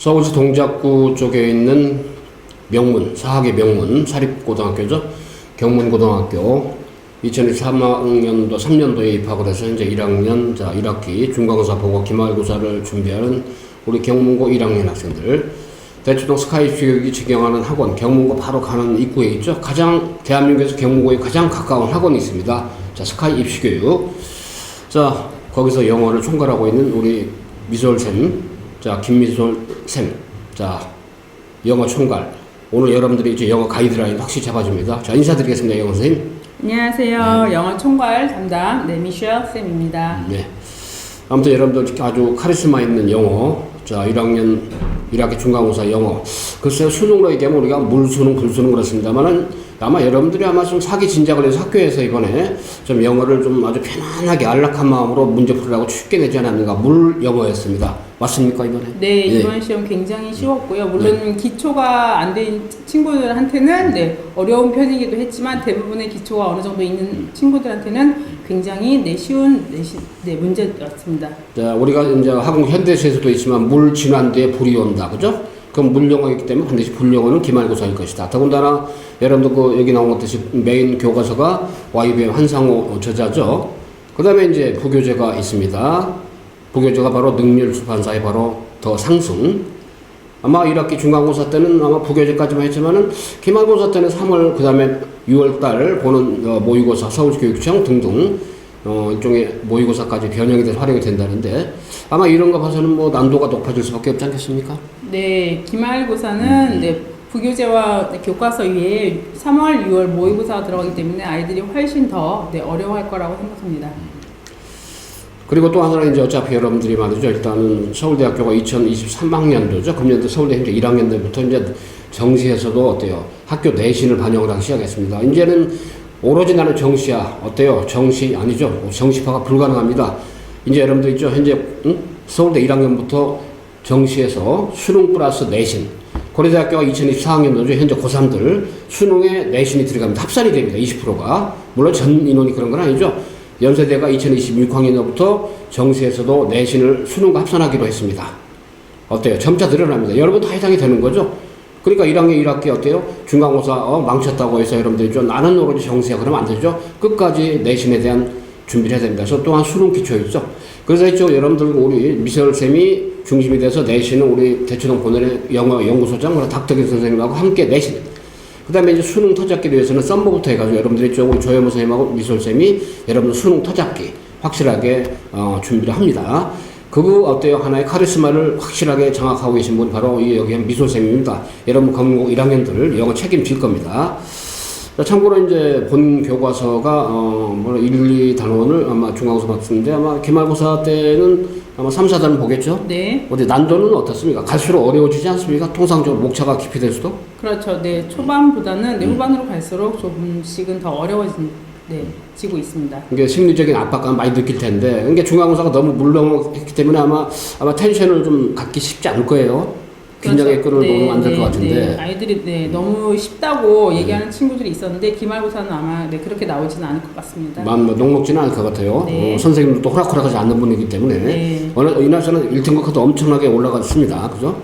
서울시 동작구 쪽에 있는 명문, 사학의 명문, 사립고등학교죠. 경문고등학교 2023학년도 3년도에 입학을 해서 현재 1학년, 1학기 중간고사 보고 기말고사를 준비하는 우리 경문고 1학년 학생들. 대치동 스카이 교육이 직영하는 학원, 경문고 바로 가는 입구에 있죠. 대한민국에서 경문고에 가장 가까운 학원이 있습니다. 자, 스카이 입시교육. 자, 거기서 영어를 총괄하고 있는 우리 미솔쌤, 김미솔쌤. 영어 총괄. 오늘 여러분들이 이제 영어 가이드라인 확실히 잡아줍니다. 자, 인사드리겠습니다, 영어 선생님. 안녕하세요. 네. 영어 총괄 담당 미셸 쌤입니다. 네. 아무튼 여러분들 아주 카리스마 있는 영어. 1학년 1학기 중간고사 영어. 글쎄요, 수능으로 얘기하면 우리가 물수능, 불수능 그렇습니다만은 아마 여러분들이 좀 사기 진작을 해서 학교에서 이번에 좀 영어를 좀 아주 편안하게 안락한 마음으로 문제 풀으라고 쉽게 내지 않았는가. 물 영어였습니다. 맞습니까, 이번에? 네, 이번 시험 굉장히 쉬웠고요. 물론 기초가 안 된 친구들한테는 어려운 편이기도 했지만 대부분의 기초가 어느 정도 있는 친구들한테는 굉장히 쉬운 문제였습니다. 자, 우리가 이제 한국 현대시에서도 있지만 물 지난 뒤에 불이 온다. 그죠? 그럼 물영어이기 때문에 반드시 불영어는 기말고사일 것이다. 더군다나 여러분들 여기 나온 것 같이 메인 교과서가 YB의 환상호 저자죠. 그 다음에 이제 부교재가 있습니다. 부교재가 바로 능률出版사의 바로 더 상승. 아마 1학기 중간고사 때는 아마 부교재까지만 했지만은 기말고사 때는 3월 그 다음에 6월달 보는 모의고사 서울교육청 등등 일종의 모의고사까지 변형이 돼서 활용이 된다는데 아마 이런 거 봐서는 뭐 난도가 높아질 수밖에 없지 않겠습니까? 네, 기말고사는 부교재와 교과서 위에 3월, 6월 모의고사가 들어가기 때문에 아이들이 훨씬 더 어려워할 거라고 생각합니다. 그리고 또 하나는 이제 어차피 여러분들이 말이죠. 일단은 서울대학교가 2023학년도죠. 금년도 서울대 현재 1학년도부터 이제 정시에서도 어때요? 학교 내신을 반영을 하기 시작했습니다. 이제는 오로지 나는 정시야. 어때요? 정시 아니죠. 정시파가 불가능합니다. 이제 여러분들 있죠. 현재 서울대 1학년부터 정시에서 수능 플러스 내신. 고려대학교가 2024학년도죠. 현재 고3들 수능에 내신이 들어갑니다. 합산이 됩니다. 20%가. 물론 전 인원이 그런 건 아니죠. 연세대가 2026학년도부터 정시에서도 내신을 수능과 합산하기로 했습니다. 어때요? 점차 늘어납니다. 여러분 다 해당이 되는 거죠? 그러니까 1학년 1학기 어때요? 중간고사 망쳤다고 해서 여러분들이 나는 오로지 정시야 그러면 안 되죠? 끝까지 내신에 대한 준비를 해야 됩니다. 그래서 또한 수능 기초 있죠. 그래서 있죠. 여러분들 우리 미설쌤이 중심이 돼서 내신은 우리 대치동 본원의 영어 연구소장 닥터기 선생님하고 함께 내신. 그 다음에 이제 수능 터잡기를 위해서는 썸머부터 해가지고 여러분들이 우리 조현무 선생님하고 미솔쌤이 여러분들 수능 터잡기 확실하게 준비를 합니다. 그거 어때요? 하나의 카리스마를 확실하게 장악하고 계신 분 바로 여기 미솔쌤입니다. 여러분 검은고 1학년들 영어 책임질 겁니다. 참고로 이제 본 교과서가 1, 2단원을 아마 중간고사 봤는데 아마 기말고사 때는 아마 3, 4단은 보겠죠? 네. 어디 난도는 어떻습니까? 갈수록 어려워지지 않습니까? 통상적으로 목차가 깊이 될 수도? 그렇죠. 네. 초반보다는 후반으로 갈수록 조금씩은 더 어려워지고 있습니다. 이게 심리적인 압박감 많이 느낄 텐데, 그러니까 중간고사가 너무 물렁했기 때문에 아마 텐션을 좀 갖기 쉽지 않을 거예요. 긴장의 끈을 놓으면 안 될 것 같은데. 아이들이 너무 쉽다고 얘기하는 친구들이 있었는데 기말고사는 아마 그렇게 나오지는 않을 것 같습니다. 녹록지는 않을 것 같아요. 선생님도 호락호락하지 않는 분이기 때문에 이날서는 1등급까지 엄청나게 올라갔습니다. 그죠?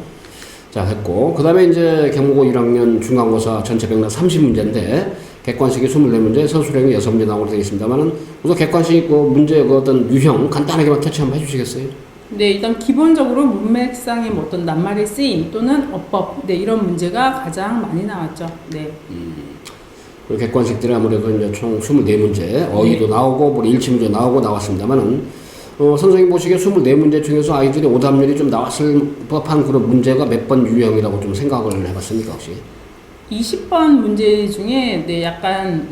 자, 했고 그 다음에 이제 경무고 1학년 중간고사 전체 백락 30문제인데 객관식이 24문제, 서술형이 6문제 나오게 되겠습니다만은 우선 객관식 문제 어떤 유형 간단하게만 터치 한번 해주시겠어요? 네, 일단 기본적으로 문맥상의 어떤 낱말의 쓰임 또는 어법, 이런 문제가 가장 많이 나왔죠. 네. 그리고 객관식들이 아무래도 이제 총 24문제, 어휘도 나오고, 일치문제 나오고 나왔습니다만은, 선생님 보시기에 24문제 중에서 아이들이 오답률이 좀 나왔을 법한 그런 문제가 몇 번 유형이라고 좀 생각을 해봤습니까, 혹시? 20번 문제 중에 약간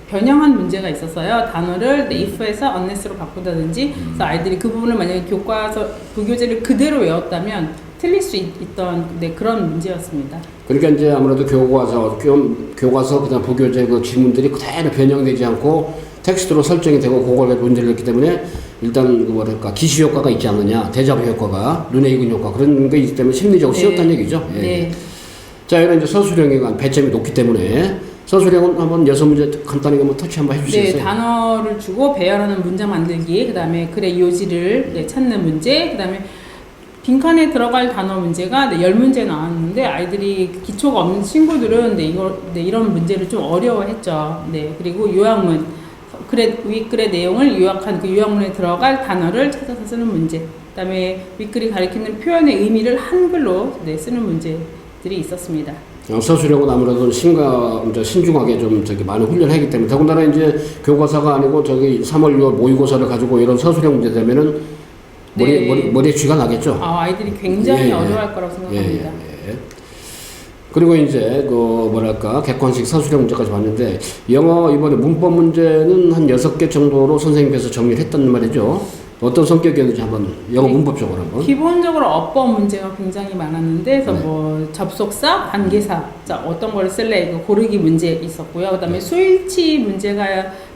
변형한 문제가 있었어요. 단어를 if에서 unless로 바꾼다든지 그래서 아이들이 그 부분을 만약에 교과서 부교재를 그대로 외웠다면 틀릴 수 있던 그런 문제였습니다. 그러니까 이제 아무래도 교과서 그다음 부교재 그 질문들이 그대로 변형되지 않고 텍스트로 설정이 되고 그걸 문제를 냈기 때문에 일단 기시 효과가 있지 않느냐, 데자부 효과가, 눈에 익은 효과 그런 게 있기 때문에 심리적으로 쉬웠다는 얘기죠. 예. 네. 자, 이런 이제 서술형이 배점이 높기 때문에 서술형은 한번 6문제 간단하게 한번 터치 한번 해주시겠어요? 네, 단어를 주고 배열하는 문장 만들기, 그 다음에 글의 요지를 찾는 문제, 그 다음에 빈칸에 들어갈 단어 문제가 네, 10문제 나왔는데 아이들이 기초가 없는 친구들은 이런 문제를 좀 어려워했죠. 네, 그리고 요약문, 윗글의 내용을 요약한 그 요약문에 들어갈 단어를 찾아서 쓰는 문제. 그다음에 윗글이 가리키는 표현의 의미를 한글로 네, 쓰는 문제들이 있었습니다. 서술형은 아무래도 신중하게 좀 많은 훈련하기 때문에 더군다나 이제 교과서가 아니고 3월 6월 모의고사를 가지고 이런 서술형 문제 되면은 머리에 쥐가 나겠죠. 아이들이 굉장히 어려워할 거라고 생각합니다. 그리고 이제 객관식 서술형 문제까지 봤는데 영어 이번에 문법 문제는 한 6개 정도로 선생님께서 정리를 했단 말이죠. 어떤 성격이었는지 한번 영어 문법적으로 한번. 기본적으로 어법 문제가 굉장히 많았는데, 그래서 접속사, 관계사, 어떤 걸 쓸래 이거 고르기 문제 있었고요. 그다음에 수일치 문제가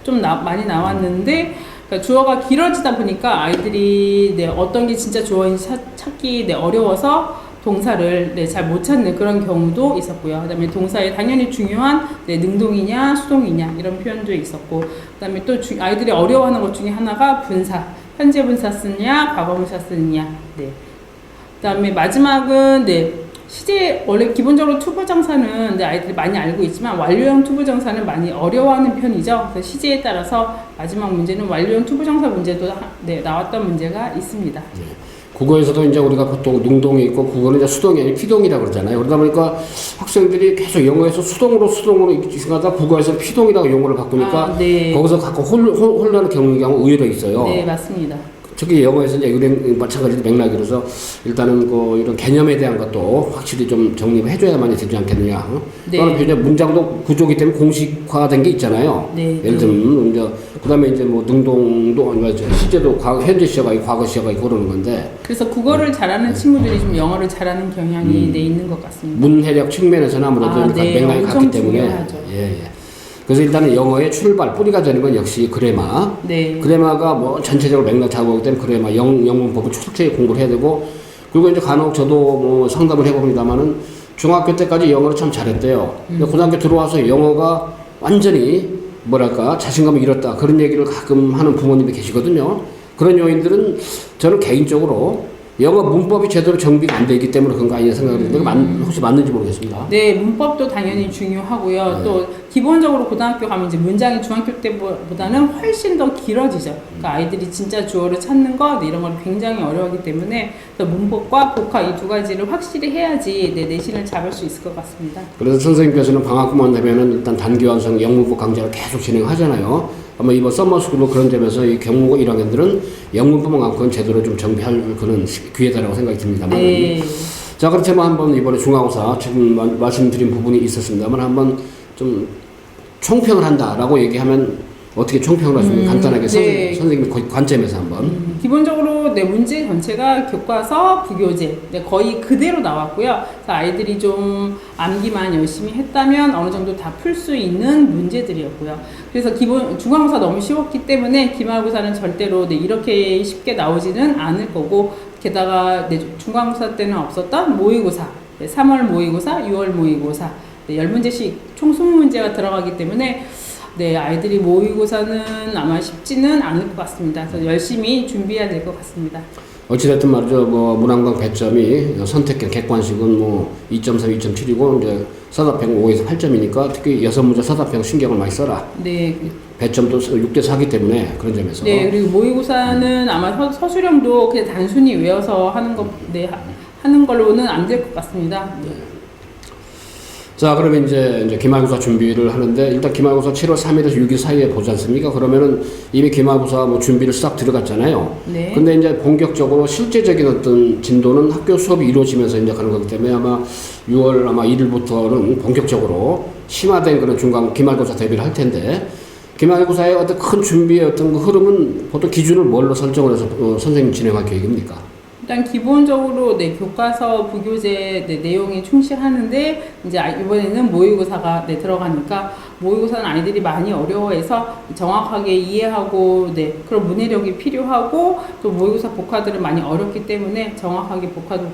좀 많이 나왔는데, 그러니까 주어가 길어지다 보니까 아이들이 어떤 게 진짜 주어인지 찾기 어려워서 동사를 잘 못 찾는 그런 경우도 있었고요. 그다음에 동사에 당연히 중요한 능동이냐 수동이냐 이런 표현도 있었고, 그다음에 또 아이들이 어려워하는 것 중에 하나가 분사. 현재 분사 쓰느냐, 과거 분사 쓰느냐. 네. 그다음에 마지막은 시제 원래 기본적으로 투부정사는 아이들이 많이 알고 있지만 완료형 투부정사는 많이 어려워하는 편이죠. 그래서 시제에 따라서 마지막 문제는 완료형 투부정사 문제도 나왔던 문제가 있습니다. 네. 국어에서도 이제 우리가 보통 능동이 있고 국어는 이제 수동이 아니라 피동이라고 그러잖아요. 그러다 보니까 학생들이 계속 영어에서 수동으로 생각하다 국어에서 피동이라고 용어를 바꾸니까 거기서 갖고 혼란을 겪는 경우가 의외로 있어요. 네, 맞습니다. 특히 영어에서 이제 마찬가지로 맥락이라서 일단은 이런 개념에 대한 것도 확실히 좀 정립을 해줘야만이 되지 않겠느냐. 또는 이제 문장도 구조기 때문에 공식화된 게 있잖아요. 예를 들면 이제 그다음에 이제 능동도 시제도 현재 시제가 있고 과거 시제가 있고 그러는 건데. 그래서 국어를 잘하는 친구들이 좀 영어를 잘하는 경향이 있는 것 같습니다. 문해력 측면에서는 아무래도 맥락이 같기 때문에. 중요하죠. 그래서 일단은 영어의 출발, 뿌리가 되는 건 역시 그래마. 그래마가 전체적으로 맥락 잡아오기 때문에 그래마, 영문법을 철저히 공부를 해야 되고, 그리고 이제 간혹 저도 상담을 해봅니다만은 중학교 때까지 영어를 참 잘했대요. 근데 고등학교 들어와서 영어가 완전히 자신감을 잃었다. 그런 얘기를 가끔 하는 부모님이 계시거든요. 그런 요인들은 저는 개인적으로 영어 문법이 제대로 정비가 안 되기 때문에 그런 거 아니냐 생각을 하는데 혹시 맞는지 모르겠습니다. 네, 문법도 당연히 중요하고요. 또 기본적으로 고등학교 가면 이제 문장이 중학교 때보다는 훨씬 더 길어지죠. 그러니까 아이들이 진짜 주어를 찾는 것 이런 걸 굉장히 어려워하기 때문에 문법과 복화 이 두 가지를 확실히 해야지 내신을 잡을 수 있을 것 같습니다. 그래서 선생님께서는 방학만 되면은 일단 단기 완성 영문법 강좌를 계속 진행하잖아요. 아마 이번 서머스쿨로 그런 점에서 이 경무고 1학년들은 영문법만큼은 제대로 좀 정비할 그런 기회다라고 생각이 듭니다만. 자, 그렇지만 한번 이번에 중간고사 지금 말씀드린 부분이 있었습니다만 한번 좀 총평을 한다라고 얘기하면 어떻게 총평을 하십니까? 간단하게 선생님 관점에서 한번. 기본적으로 문제 전체가 교과서, 부교재 거의 그대로 나왔고요. 그래서 아이들이 좀 암기만 열심히 했다면 어느 정도 다 풀 수 있는 문제들이었고요. 그래서 중간고사 너무 쉬웠기 때문에 기말고사는 절대로 이렇게 쉽게 나오지는 않을 거고, 게다가 중간고사 때는 없었던 모의고사, 3월 모의고사, 6월 모의고사 10문제씩 총 20문제가 들어가기 때문에 아이들이 모의고사는 아마 쉽지는 않을 것 같습니다. 그래서 열심히 준비해야 될 것 같습니다. 어찌됐든 말이죠. 문항당 배점이 선택형 객관식은 2.3, 2.7이고 이제 서답형 5에서 8점이니까 특히 6문제 서답형 신경을 많이 써라. 배점도 6대 4기 때문에 그런 점에서. 그리고 모의고사는 아마 서술형도 그냥 단순히 외워서 하는 걸로는 안 될 것 같습니다. 자, 그러면 이제 기말고사 준비를 하는데 일단 기말고사 7월 3일에서 6일 사이에 보지 않습니까? 그러면은 이미 기말고사 준비를 싹 들어갔잖아요. 근데 이제 본격적으로 실제적인 어떤 진도는 학교 수업이 이루어지면서 이제 가는 거기 때문에 아마 6월 1일부터는 본격적으로 심화된 그런 기말고사 대비를 할 텐데 기말고사의 어떤 큰 준비의 어떤 그 흐름은 보통 기준을 뭘로 설정을 해서 선생님 진행할 계획입니까? 일단 기본적으로 교과서 부교재 내용에 충실하는데 이제 이번에는 모의고사가 들어가니까 모의고사는 아이들이 많이 어려워해서 정확하게 이해하고 그런 문해력이 필요하고 또 모의고사 복화들은 많이 어렵기 때문에 정확하게 복화도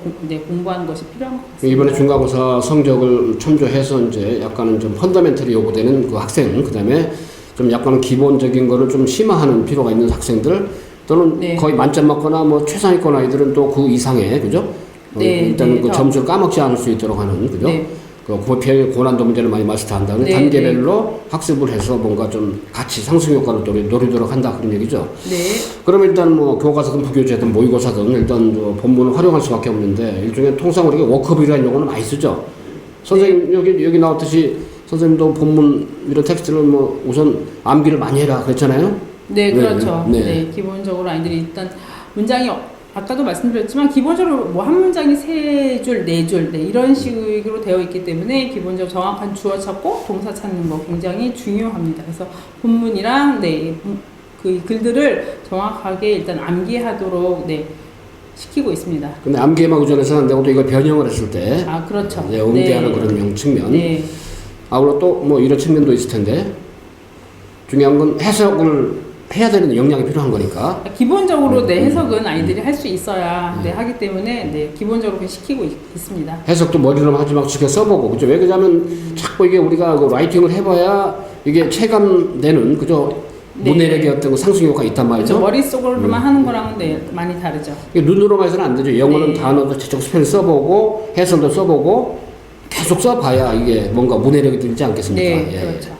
공부하는 것이 필요한 것 같습니다. 이번에 중간고사 성적을 참조해서 이제 약간은 좀 펀더멘털이 요구되는 그 학생, 그다음에 좀 약간은 기본적인 거를 좀 심화하는 필요가 있는 학생들, 또는 네. 거의 만점 맞거나 뭐 최상위권 아이들은 또 그 이상의 그죠? 네, 일단 네, 그 더. 점수를 까먹지 않을 수 있도록 하는 그죠? 네. 그 고난도 문제를 많이 마스터한다는 네, 단계별로 학습을 해서 뭔가 좀 같이 상승 효과를 노리도록 한다 그런 얘기죠. 네. 그러면 일단 뭐 교과서든 부교재든 모의고사든 일단 저 본문을 활용할 수밖에 없는데 일종의 통상 우리가 워크업이라는 용어는 많이 쓰죠. 선생님 여기 나왔듯이 선생님도 본문 이런 텍스트를 뭐 우선 암기를 많이 해라 그랬잖아요. 네, 그렇죠. 네. 네. 기본적으로 아이들이 일단 문장이 아까도 말씀드렸지만 기본적으로 뭐 한 문장이 3줄, 4줄 네, 이런 식으로 되어 있기 때문에 기본적으로 정확한 주어 찾고 동사 찾는 거 굉장히 중요합니다. 그래서 본문이랑 네, 그 글들을 정확하게 일단 암기하도록 네, 시키고 있습니다. 근데 암기에만 의존해서는 안 되고 또 이걸 변형을 했을 때 그렇죠. 네, 응대하는 네. 그런 측면. 네. 아울러 또 뭐 이런 측면도 있을 텐데 중요한 건 해석을 해야 되는 역량이 필요한 거니까. 기본적으로 네, 해석은 아이들이 할 수 있어야 네, 하기 때문에 네, 기본적으로 그렇게 시키고 있습니다. 해석도 머리로만 하지 말고 직접 써보고 그죠? 왜 그러냐면 자꾸 이게 우리가 그 라이팅을 해봐야 이게 체감되는 그죠? 네. 문해력의 어떤 그 상승 효과가 있단 말이죠. 머릿속으로만 하는 거랑은 네, 많이 다르죠. 이게 눈으로만 해서는 안 되죠. 영어는 네. 단어도 직접 스펠 써보고 해설도 써보고 계속 써봐야 이게 뭔가 문해력이 들지 않겠습니까? 네, 예. 그렇죠.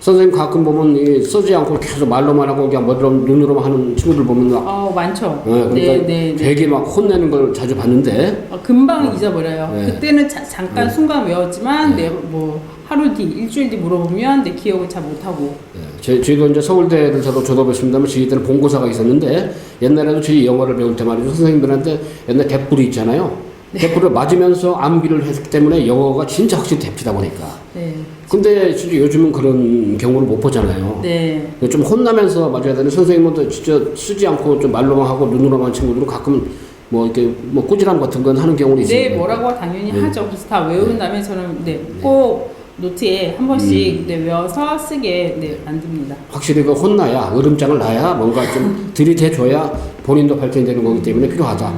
선생님 가끔 보면 이 쓰지 않고 계속 말로만 하고 그냥 머리로 눈으로만 하는 친구들 보면 막 많죠. 그러니까 네. 되게 막 혼내는 걸 자주 봤는데 금방 잊어버려요. 네. 그때는 잠깐 순간 외웠지만 뭐 하루 뒤, 일주일 뒤 물어보면 내 기억을 잘 못하고. 저희도 이제 서울대를 저도 졸업했습니다만 저희 때는 본고사가 있었는데 옛날에도 저희 영어를 배울 때 말이죠 선생님들한테 옛날 대뿔이 있잖아요. 대뿔을 맞으면서 암기를 했기 때문에 영어가 진짜 확실히 됩니다 보니까. 네. 근데 진짜 요즘은 그런 경우를 못 보잖아요. 네. 좀 혼나면서 맞아야 되는 선생님도 진짜 쓰지 않고 좀 말로만 하고 눈으로만 한 친구들은 가끔 뭐 이렇게 뭐 꾸지람 같은 건 하는 경우는 있어요. 네, 뭐라고 당연히 네. 하죠. 그래서 다 외운 다음에 저는 꼭 노트에 한 번씩 네, 외워서 쓰게 네, 만듭니다. 확실히 그 혼나야 으름장을 놔야 뭔가 좀 들이대줘야 본인도 발전되는 거기 때문에 필요하다.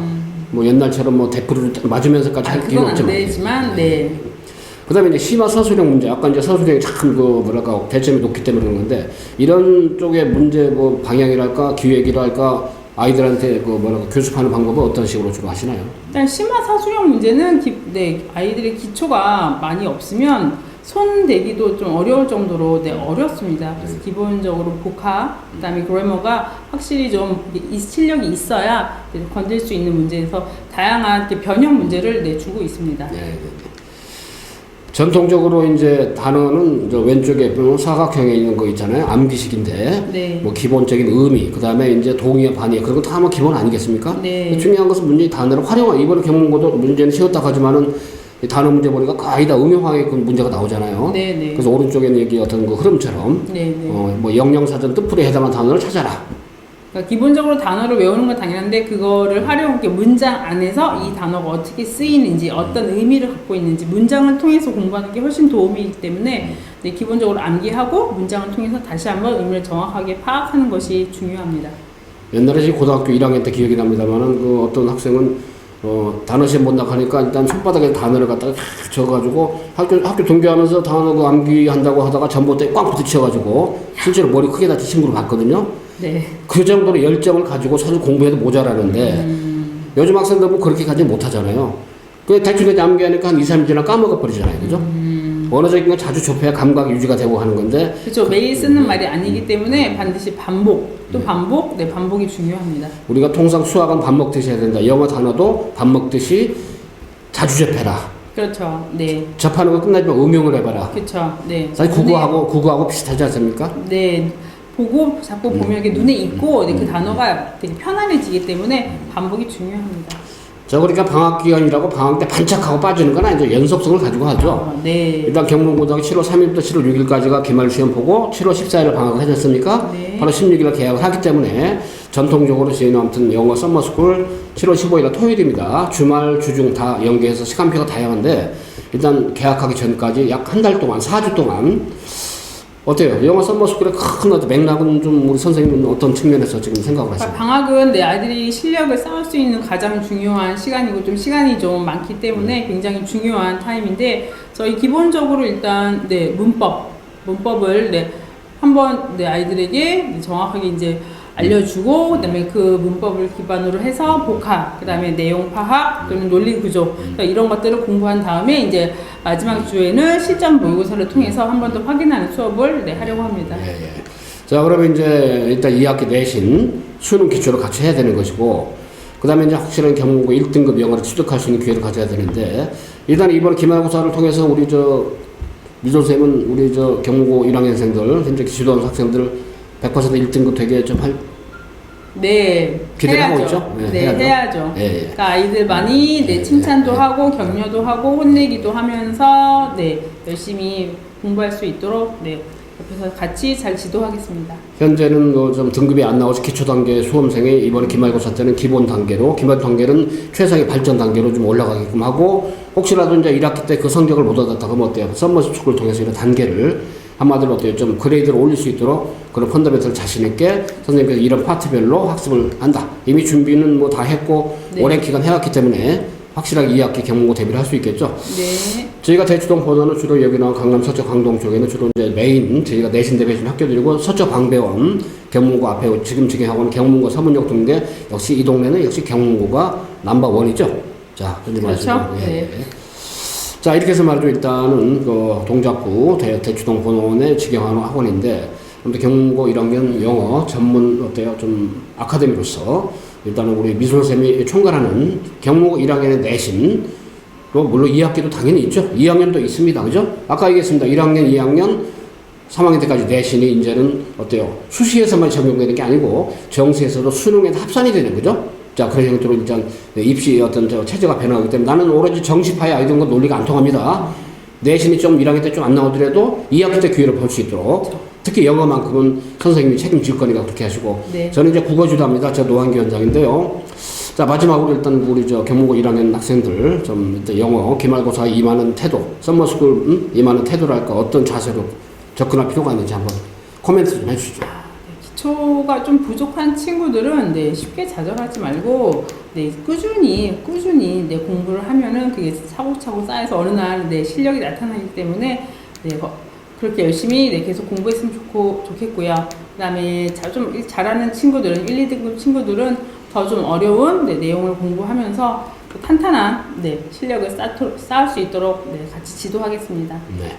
뭐 옛날처럼 뭐 대프를 맞으면서까지 할 필요 그건 안 없지만. 되지만 네. 그다음에 이제 심화 서술형 문제. 아까 이제 서술형이 참 그 뭐랄까 대점이 높기 때문에 그런 건데 이런 쪽의 문제 뭐 방향이랄까 기획이랄까 아이들한테 그 뭐랄까 교습하는 방법은 어떤 식으로 주로 하시나요? 일단 심화 사수형 문제는 아이들의 기초가 많이 없으면 손 대기도 좀 어려울 정도로 어렵습니다. 그래서 기본적으로 복화, 그다음에 그래머가 확실히 좀 이 실력이 있어야 건들 수 있는 문제에서 다양한 변형 문제를 주고 있습니다. 네. 전통적으로 이제 단어는 저 왼쪽에 보면 사각형에 있는 거 있잖아요. 암기식인데 네. 뭐 기본적인 의미, 그다음에 이제 동의어, 반의어 그런 거 다 뭐 기본 아니겠습니까? 네. 중요한 것은 문제 단어를 활용한 이번에 경문고도 문제는 쉬웠다 하지만은 이 단어 문제 보니까 거의 다 응용하게끔 문제가 나오잖아요. 네. 그래서 오른쪽에는 여기 어떤 그 흐름처럼 네. 뭐 영영사전 뜻풀이에 해당하는 단어를 찾아라. 그러니까 기본적으로 단어를 외우는 건 당연한데 그거를 활용하게 문장 안에서 이 단어가 어떻게 쓰이는지 어떤 의미를 갖고 있는지 문장을 통해서 공부하는 게 훨씬 도움이기 때문에 네, 기본적으로 암기하고 문장을 통해서 다시 한번 의미를 정확하게 파악하는 것이 중요합니다. 옛날에 제 고등학교 1학년 때 기억이 납니다만은 그 어떤 학생은 단어 시험 못 나가니까 일단 손바닥에 단어를 갖다가 적어가지고 학교 동기하면서 단어 그 암기한다고 하다가 전봇대에 꽉 부딪혀가지고 실제로 머리 크게 다친 친구를 봤거든요. 네. 그 정도로 열정을 가지고 사실 공부해도 모자라는데 요즘 학생들 은 그렇게 가지 못하잖아요. 그 대충 암기하니까 한 2, 3일 지나 까먹어 버리잖아요. 그죠? 언어적인 건 자주 접해야 감각이 유지가 되고 하는 건데 그렇죠. 매일 쓰는 말이 아니기 때문에 반드시 반복, 또 반복, 반복이 중요합니다. 우리가 통상 수학은 밥 먹듯이 해야 된다. 영어 단어도 밥 먹듯이 자주 접해라. 그렇죠. 네. 접하는 거 끝나지만 응용을 해봐라. 그렇죠. 네. 사실 국어하고 비슷하지 않습니까? 네. 보고 자꾸 보면 이렇게 눈에 익고 그 단어가 되게 편안해지기 때문에 반복이 중요합니다. 저 그러니까 방학 기간이라고 방학 때 반짝하고 빠지는 건 아니죠. 연속성을 가지고 하죠. 네. 일단 경문고등학교 7월 3일부터 7월 6일까지가 기말 시험 보고 7월 14일 방학을 하지 않습니까? 네. 8월 16일 개학을 하기 때문에 전통적으로 저희는 아무튼 영어 썸머스쿨 7월 15일 토요일입니다. 주말 주중 다 연계해서 시간표가 다양한데 일단 개학하기 전까지 약 한 달 동안 4주 동안 어때요? 영어 썸머스쿨의 큰 어떤 맥락은 좀 우리 선생님은 어떤 측면에서 지금 생각을 하십니까? 방학은 내 아이들이 실력을 쌓을 수 있는 가장 중요한 시간이고 좀 시간이 좀 많기 때문에 굉장히 중요한 타임인데 저희 기본적으로 일단 문법을 한번 내 아이들에게 정확하게 이제 알려주고 그다음에 그 문법을 기반으로 해서 복합, 그다음에 내용 파악, 또는 논리 구조 이런 것들을 공부한 다음에 이제 마지막 주에는 실전 모의고사를 통해서 한 번 더 확인하는 수업을 하려고 합니다. 예, 예. 자, 그러면 이제 일단 2학기 내신 수능 기초를 같이 해야 되는 것이고, 그 다음에 이제 확실한 경고 1등급 영어를 취득할 수 있는 기회를 가져야 되는데, 일단 이번 기말고사를 통해서 우리 미조 쌤은 우리 경고 1학년생들, 현재 지도하는 학생들 100% 1등급 되게 좀 네, 기대를 해야죠. 하고 있죠? 네, 해야죠. 예, 예. 그러니까 아이들 많이 칭찬도 하고 격려도 하고 혼내기도 하면서 열심히 공부할 수 있도록 옆에서 같이 잘 지도하겠습니다. 현재는 좀 등급이 안 나와서 기초 단계 수험생이 이번에 기말고사 때는 기본 단계로, 기말 단계는 최상의 발전 단계로 좀 올라가게끔 하고, 혹시라도 이제 1학기 때 그 성적을 못 얻었다 그러면 어때요? 썸머스 축구를 통해서 이런 단계를 한마디로 어때요? 좀 그레이드를 올릴 수 있도록 그런 펀더멘털을 자신있게 선생님께서 이런 파트별로 학습을 한다. 이미 준비는 뭐 다 했고, 오랜 기간 해왔기 때문에 확실하게 2학기 경고 대비를 할 수 있겠죠. 네. 저희가 대주동 번호는 주로 여기 나온 강남 서쪽 강동 쪽에는 주로 이제 메인 저희가 내신 대비해준 학교들이고, 서쪽 방배원 경문고 앞에 지금 학원은 경문고 서문역 등대, 역시 이 동네는 역시 경문고가 넘버1이죠. 자, 그렇죠. 그렇죠. 네. 자, 이렇게 해서 말이죠. 일단은 그 동작구 대주동 번호원의 직영하는 학원인데, 아무튼 경문고 1학년 영어 전문 어때요? 좀 아카데미로서 일단은 우리 미술쌤이 총괄하는 경문고 1학년의 내신, 또 물론 2학기도 당연히 있죠. 2학년도 있습니다. 그죠? 아까 얘기했습니다. 1학년, 2학년, 3학년 때까지 내신이 이제는 어때요? 수시에서만 적용되는 게 아니고 정시에서도 수능에도 합산이 되는 거죠. 자, 그런 형태로 일단 입시 체제가 변화하기 때문에 나는 오로지 정시파의 아이들과 논리가 안 통합니다. 내신이 좀 1학년 때 좀 안 나오더라도 2학기 때 기회를 볼 수 있도록, 특히 영어만큼은 선생님이 책임질 거니까 그렇게 하시고, 저는 이제 국어 주도합니다. 저 노한기 원장인데요. 자, 마지막으로 일단 우리 경문고 1학년 학생들 좀 일단 영어 기말고사 임하는 태도, 썸머스쿨 임하는 태도랄까, 어떤 자세로 접근할 필요가 있는지 한번 코멘트 좀 해주시죠. 기초가 좀 부족한 친구들은 쉽게 좌절하지 말고 꾸준히 공부를 하면은 그게 차곡차곡 쌓여서 어느 날 실력이 나타나기 때문에 그렇게 열심히 계속 공부했으면 좋겠고요. 그다음에 좀 잘하는 친구들은 1, 2등급 친구들은 더 좀 어려운 내용을 공부하면서 탄탄한 실력을 쌓을 수 있도록 같이 지도하겠습니다. 네.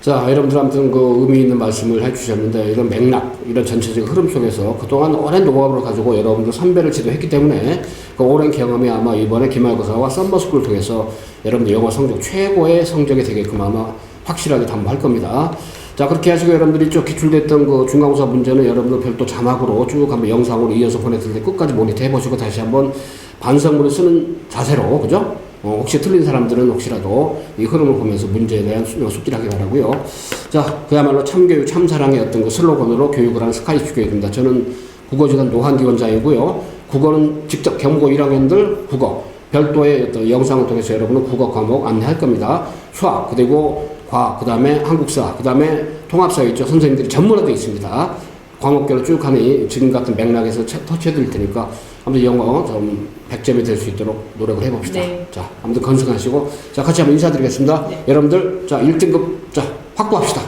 자, 여러분들 아무튼 그 의미 있는 말씀을 해주셨는데, 이런 맥락, 이런 전체적인 흐름 속에서 그동안 오랜 노하우를 가지고 여러분들 선배를 지도했기 때문에 그 오랜 경험이 아마 이번에 기말고사와 썸머스쿨을 통해서 여러분들 영어 성적 최고의 성적이 되게끔 아마 확실하게 담보할 겁니다. 자, 그렇게 하시고 여러분들이 쭉 기출됐던 그 중간고사 문제는 여러분들 별도 자막으로 쭉 한번 영상으로 이어서 보내드릴 때 끝까지 모니터 해보시고 다시 한번 반성문을 쓰는 자세로, 그죠? 혹시 틀린 사람들은 혹시라도 이 흐름을 보면서 문제에 대한 숙지를 하기 바라고요. 자, 그야말로 참교육, 참사랑의 어떤 그 슬로건으로 교육을 하는 스카이프 교육입니다. 저는 국어주단 노한기 원장이고요. 국어는 직접 경고 1학년들 국어 별도의 어떤 영상을 통해서 여러분은 국어 과목 안내할 겁니다. 수학, 그리고 과학, 그 다음에 한국사, 그 다음에 통합사 있죠. 선생님들이 전문화되어 있습니다. 과목별로 쭉 하니 지금 같은 맥락에서 터치해드릴 테니까 아무튼 영어 좀 100점이 될 수 있도록 노력을 해봅시다. 네. 자, 아무튼 건승하시고, 자, 같이 한번 인사드리겠습니다. 여러분들, 자, 1등급, 자, 확보합시다.